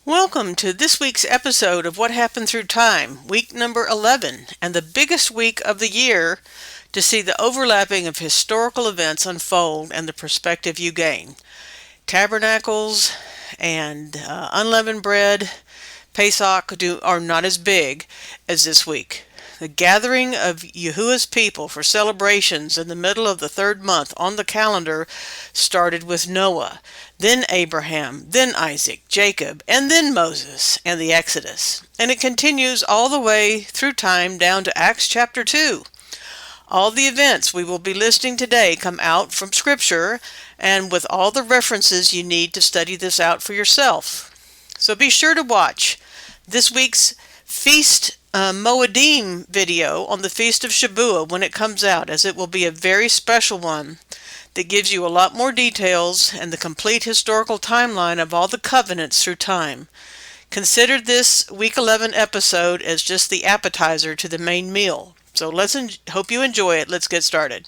Welcome to this week's episode of What Happened Through Time, week number 11, and the biggest week of the year to see the overlapping of historical events unfold and the perspective you gain. Tabernacles and unleavened bread, Pesach are not as big as this week. The gathering of Yahuwah's people for celebrations in the middle of the third month on the calendar started with Noah, then Abraham, then Isaac, Jacob, and then Moses and the Exodus. And it continues all the way through time down to Acts chapter 2. All the events we will be listing today come out from Scripture and with all the references you need to study this out for yourself. So be sure to watch this week's Feast Moedim video on the Feast of Shabuoth when it comes out, as it will be a very special one that gives you a lot more details and the complete historical timeline of all the covenants through time. Consider this week 11 episode as just the appetizer to the main meal. So hope you enjoy it. Let's get started.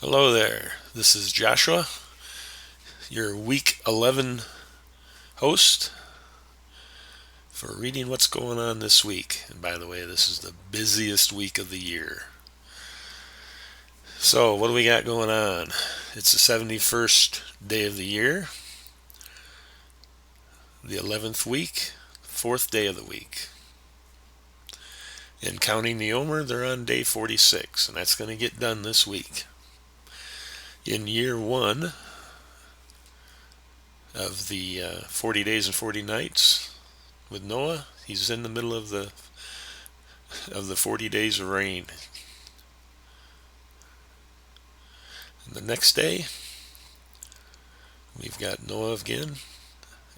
Hello there, this is Joshua, your week 11 host for reading what's going on this week. And by the way, this is the busiest week of the year. So what do we got going on? It's the 71st day of the year, the 11th week, 4th day of the week. In counting the Omer, they're on day 46, and that's going to get done this week. In year 1 of the 40 days and 40 nights with Noah, he's in the middle of the 40 days of rain. And the next day, we've got Noah again,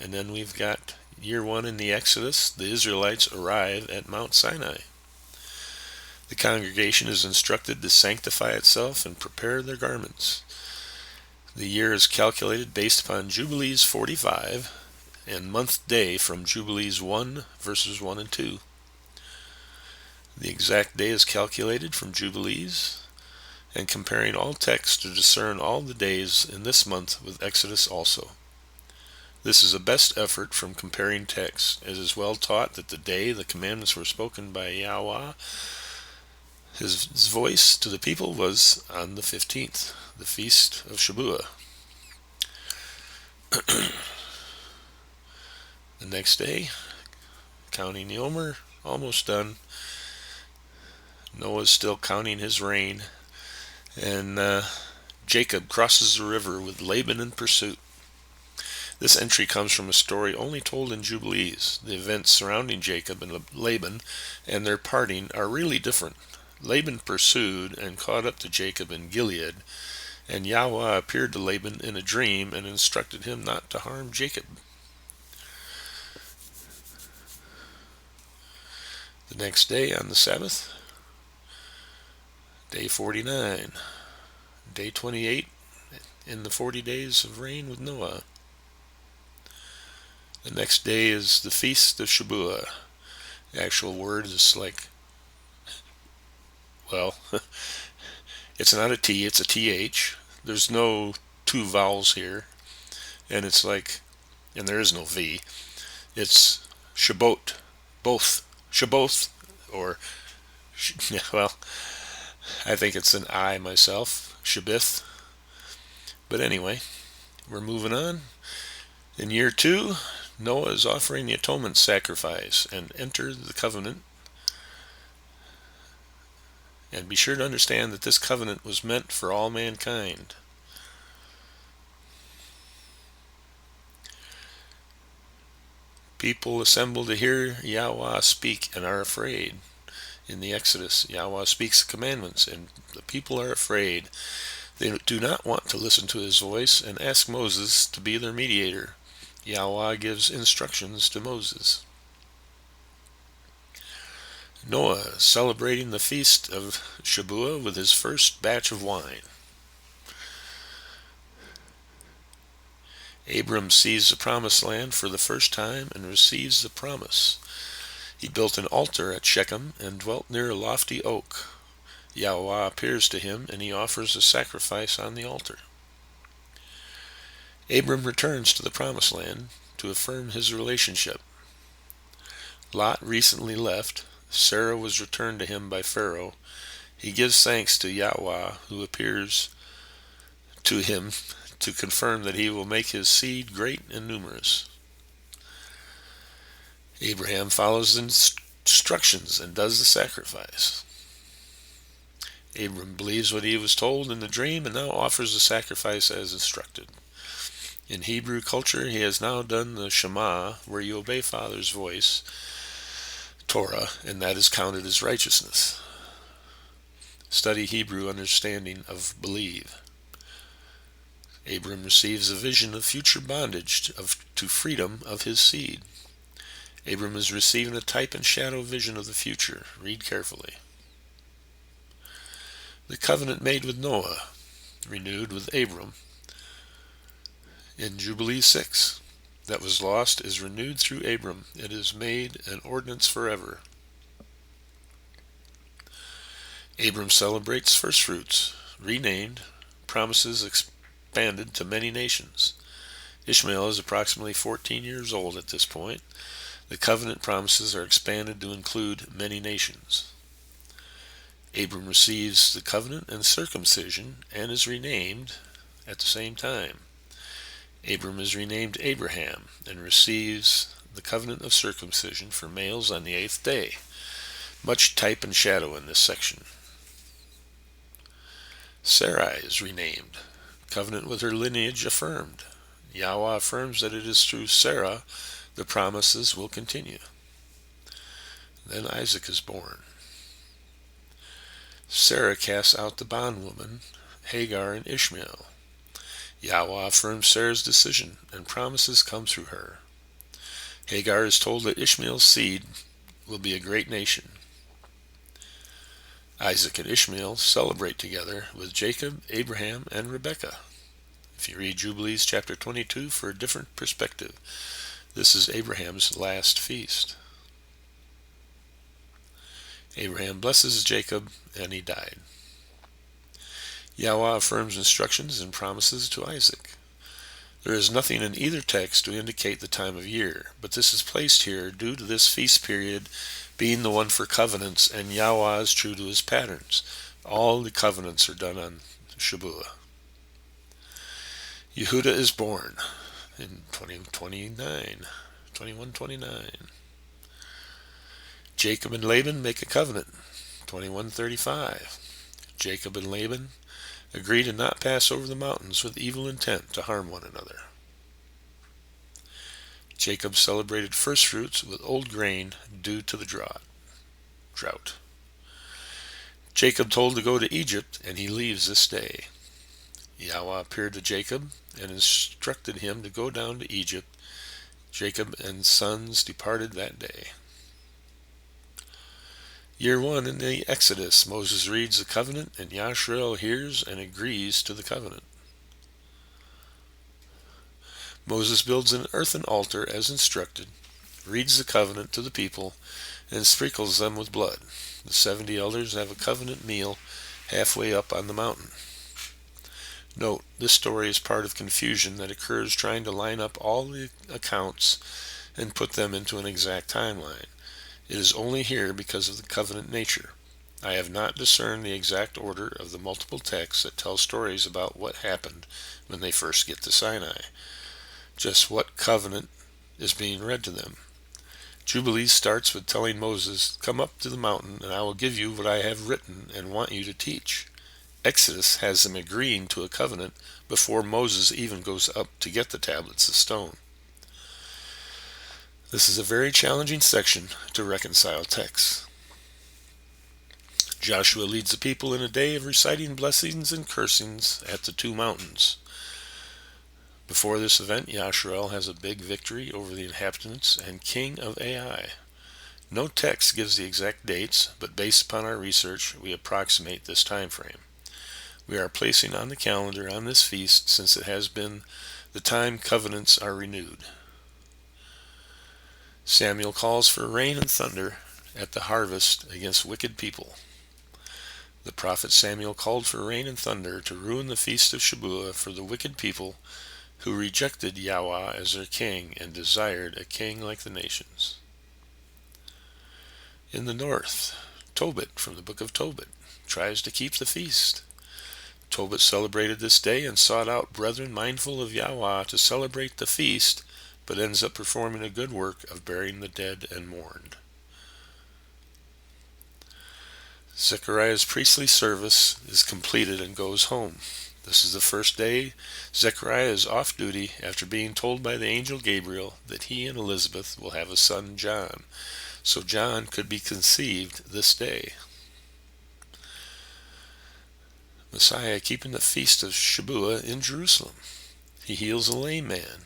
and then we've got year 1 in the Exodus. The Israelites arrive at Mount Sinai. The congregation is instructed to sanctify itself and prepare their garments. The year is calculated based upon Jubilees 45 and month day from Jubilees 1 verses 1 and 2. The exact day is calculated from Jubilees and comparing all texts to discern all the days in this month with Exodus also. This is a best effort from comparing texts, as is well taught that the day the commandments were spoken by Yahweh, his voice to the people, was on the 15th, the feast of Shabuoth. The next day, counting the Omer, almost done. Noah's still counting his rain, and Jacob crosses the river with Laban in pursuit. This entry comes from a story only told in Jubilees. The events surrounding Jacob and Laban and their parting are really different. Laban pursued and caught up to Jacob in Gilead, and Yahweh appeared to Laban in a dream and instructed him not to harm Jacob. The next day on the Sabbath, day 49, day 28 in the 40 days of rain with Noah. The next day is the Feast of Shabuoth. The actual word is like, well, it's not a T, it's a TH. There's no two vowels here. And it's like, and there is no V. It's Shabuoth, both. Shabuoth, or, well, I think it's an I myself, Shabuoth. But anyway, we're moving on. In year 2, Noah is offering the atonement sacrifice and enter the covenant. And be sure to understand that this covenant was meant for all mankind. People assemble to hear Yahweh speak and are afraid. In the Exodus, Yahweh speaks the commandments, and the people are afraid. They do not want to listen to his voice and ask Moses to be their mediator. Yahweh gives instructions to Moses. Noah celebrating the feast of Shabuoth with his first batch of wine. Abram sees the promised land for the first time and receives the promise. He built an altar at Shechem and dwelt near a lofty oak. Yahweh appears to him and he offers a sacrifice on the altar. Abram returns to the promised land to affirm his relationship. Lot recently left. Sarah was returned to him by Pharaoh. He gives thanks to Yahweh, who appears to him to confirm that he will make his seed great and numerous. Abraham follows the instructions and does the sacrifice. Abram believes what he was told in the dream and now offers the sacrifice as instructed. In Hebrew culture, he has now done the Shema, where you obey Father's voice, Torah, and that is counted as righteousness. Study Hebrew understanding of believe. Abram receives a vision of future bondage to freedom of his seed. Abram is receiving a type and shadow vision of the future. Read carefully. The covenant made with Noah, renewed with Abram. In Jubilee 6, that was lost is renewed through Abram. It is made an ordinance forever. Abram celebrates firstfruits, renamed, promises expanded to many nations. Ishmael is approximately 14 years old at this point. The covenant promises are expanded to include many nations. Abram receives the covenant and circumcision and is renamed at the same time. Abram is renamed Abraham and receives the covenant of circumcision for males on the 8th day. Much type and shadow in this section. Sarai is renamed. Covenant with her lineage affirmed. Yahweh affirms that it is through Sarah the promises will continue. Then Isaac is born. Sarah casts out the bondwoman, Hagar and Ishmael. Yahweh affirms Sarah's decision, and promises come through her. Hagar is told that Ishmael's seed will be a great nation. Isaac and Ishmael celebrate together with Jacob, Abraham, and Rebekah. If you read Jubilees chapter 22 for a different perspective, this is Abraham's last feast. Abraham blesses Jacob, and he died. Yahweh affirms instructions and promises to Isaac. There is nothing in either text to indicate the time of year, but this is placed here due to this feast period being the one for covenants, and Yahweh is true to his patterns. All the covenants are done on Shabuoth. Yehuda is born in 2129. Jacob and Laban make a covenant, 2135. Jacob and Laban agree to not pass over the mountains with evil intent to harm one another. Jacob celebrated firstfruits with old grain due to the drought. Jacob told to go to Egypt, and he leaves this day. Yahweh appeared to Jacob and instructed him to go down to Egypt. Jacob and sons departed that day. Year 1 in the Exodus, Moses reads the covenant, and Yashrael hears and agrees to the covenant. Moses builds an earthen altar as instructed, reads the covenant to the people, and sprinkles them with blood. The 70 elders have a covenant meal halfway up on the mountain. Note, this story is part of confusion that occurs trying to line up all the accounts and put them into an exact timeline. It is only here because of the covenant nature. I have not discerned the exact order of the multiple texts that tell stories about what happened when they first get to Sinai, just what covenant is being read to them. Jubilees starts with telling Moses, "Come up to the mountain, and I will give you what I have written and want you to teach." Exodus has them agreeing to a covenant before Moses even goes up to get the tablets of stone. This is a very challenging section to reconcile texts. Joshua leads the people in a day of reciting blessings and cursings at the two mountains. Before this event, Yashrael has a big victory over the inhabitants and king of Ai. No text gives the exact dates, but based upon our research, we approximate this time frame. We are placing on the calendar on this feast since it has been the time covenants are renewed. Samuel calls for rain and thunder at the harvest against wicked people. The prophet Samuel called for rain and thunder to ruin the feast of Shabuoth for the wicked people who rejected Yahweh as their king and desired a king like the nations. In the north, Tobit from the book of Tobit tries to keep the feast. Tobit celebrated this day and sought out brethren mindful of Yahweh to celebrate the feast, but ends up performing a good work of burying the dead and mourned. Zechariah's priestly service is completed and goes home. This is the first day Zechariah is off duty after being told by the angel Gabriel that he and Elizabeth will have a son, John, so John could be conceived this day. Messiah keeping the feast of Shabuoth in Jerusalem. He heals a lame man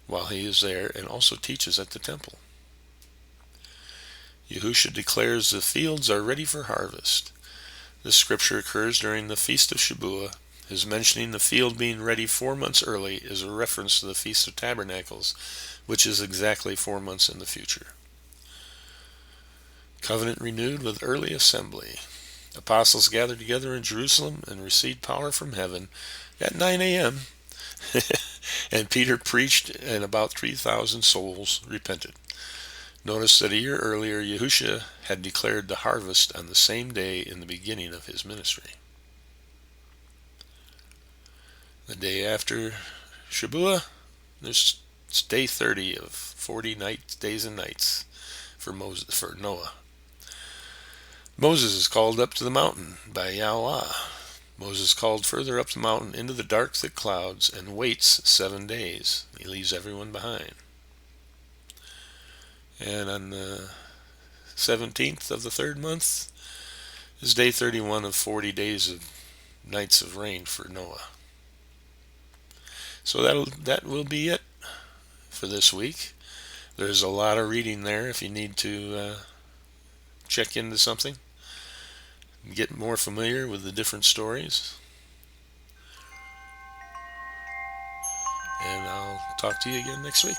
while he is there and also teaches at the temple. Yeshua declares the fields are ready for harvest. This scripture occurs during the Feast of Shabuoth. His mentioning the field being ready 4 months early is a reference to the Feast of Tabernacles, which is exactly 4 months in the future. Covenant renewed with early assembly. Apostles gathered together in Jerusalem and received power from heaven at 9 a.m. and Peter preached, and about 3,000 souls repented. Notice that a year earlier, Yeshua had declared the harvest on the same day in the beginning of his ministry. The day after Shabuoth, it's day 30 of 40 days and nights for Noah. Moses is called up to the mountain by Yahweh. Moses called further up the mountain into the dark thick clouds and waits 7 days. He leaves everyone behind. And on the 17th of the 3rd month is day 31 of 40 days of nights of rain for Noah. So that will be it for this week. There's a lot of reading there if you need to check into something, get more familiar with the different stories. And I'll talk to you again next week.